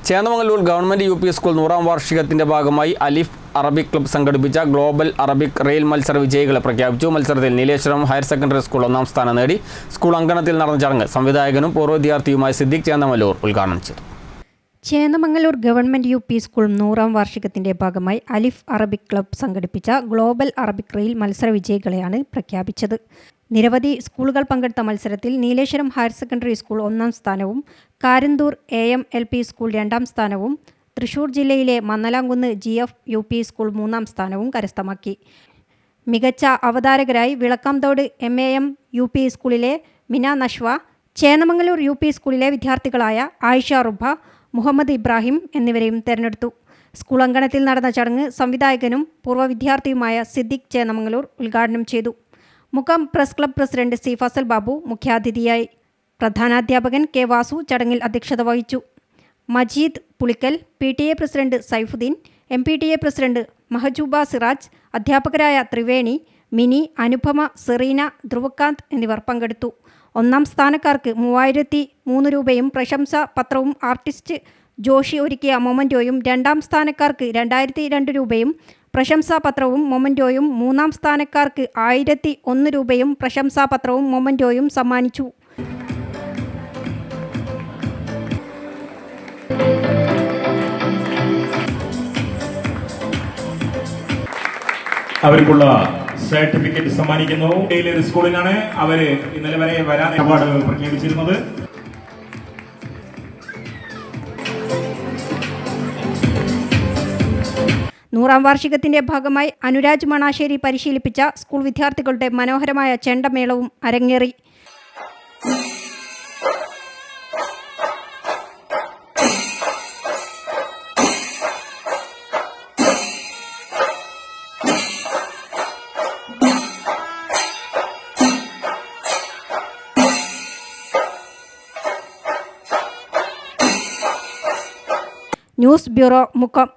Chennamangallur government U P school 100ാം വാർഷികത്തിന്റെ ഭാഗമായി അലിഫ് അറബിക് ക്ലബ്ബ് സംഘടിപ്പിച്ച ഗ്ലോബൽ അറബിക് റെയിൽ മത്സര വിജയികളെ പ്രഖ്യാപിച്ചു. മത്സരത്തിൽ നീലേശ്വരം ഹയർ സെക്കൻഡറി സ്കൂൾ 1ാം സ്ഥാനം നേടി. സ്കൂൾ അങ്കണത്തിൽ നടന്ന ചടങ്ങ് സംവിധായകനും പൂർവ്വ വിദ്യാർത്ഥിയുമായ സിദ്ദിഖ് ചേന്നമംഗല്ലൂർ ഉദ്ഘാടനം ചെയ്തു. Chennamangallur government U P school 100ാം വാർഷികത്തിന്റെ ഭാഗമായി അലിഫ് അറബിക് ക്ലബ്ബ് സംഘടിപ്പിച്ച ഗ്ലോബൽ അറബിക് റെയിൽ മത്സര വിജയികളെയാണ് പ്രഖ്യാപിച്ചത്. നിരവധി സ്കൂളുകൾ പങ്കെടുത്ത മത്സരത്തിൽ നീലേശ്വരം ഹയർ സെക്കൻഡറി സ്കൂൾ 1ാം സ്ഥാനവും കാരന്തൂർ AM-LP സ്കൂൾ 2ാം സ്ഥാനവും തൃശൂർ ജില്ലയിലെ മന്നലാംകുന്ന് GF UP സ്കൂൾ 3ാം സ്ഥാനവും കരസ്ഥമാക്കി. മികച്ച അവതാരകരായി വിളക്കാംതോട് MAM UP സ്കൂളിലെ മിന നഷ്വ, ചേന്നമംഗല്ലൂർ UP സ്കൂളിലെ വിദ്യാർത്ഥികളായ ആയിഷ റുബ, മുഹമ്മദ് ഇബ്രാഹിം എന്നിവരെയും തെരഞ്ഞെടുത്തു. സ്കൂൾ അങ്കണത്തിൽ നടന്ന ചടങ്ങ് സംവിധായകനും പൂർവ്വ വിദ്യാർത്ഥിയുമായ സിദ്ദിഖ് ചേന്നമംഗല്ലൂർ ഉദ്ഘാടനം ചെയ്തു. Mukkam press club president C. Fasal Babu മുഖ്യാതിഥിയായി. പ്രധാനാധ്യാപകൻ K. വാസു ചടങ്ങിൽ അധ്യക്ഷത വഹിച്ചു. Majeed Pulikkal, PTA president Saifuddeen, MPTA president Mahajooba Siraj, അധ്യാപകരായ ത്രിവേണി, മിനി, അനുപമ, സെറീന, ധ്രുവകാന്ത് എന്നിവർ പങ്കെടുത്തു. 1ാം സ്ഥാനക്കാർക്ക് 3003 രൂപയും പ്രശംസാ പത്രവും ആർട്ടിസ്റ്റ് ജോഷി ഒരുക്കിയ മൊമൻറ്റോയും, 2ാം സ്ഥാനക്കാർക്ക് 2002 രൂപയും പ്രശംസാപത്രവും മൊമൻറ്റോയും, 3ാം സ്ഥാനക്കാർക്ക് 1001 രൂപയും പ്രശംസാപത്രവും മൊമൻറ്റോയും സമ്മാനിച്ചു. അവർക്കുള്ള സർട്ടിഫിക്കറ്റ് സമ്മാനിക്കുന്നു. ഒരു സ്കൂളിനാണ് അവര് ഇന്നലെ വരെ വരാൻ അവാർഡ് പ്രഖ്യാപിച്ചിരുന്നത്. നൂറാം വാർഷികത്തിന്റെ ഭാഗമായി അനുരാജ് മണാശ്ശേരി പരിശീലിപ്പിച്ച സ്കൂൾ വിദ്യാർത്ഥികളുടെ മനോഹരമായ ചെണ്ടമേളവും അരങ്ങേറി. News bureau, Mukkam.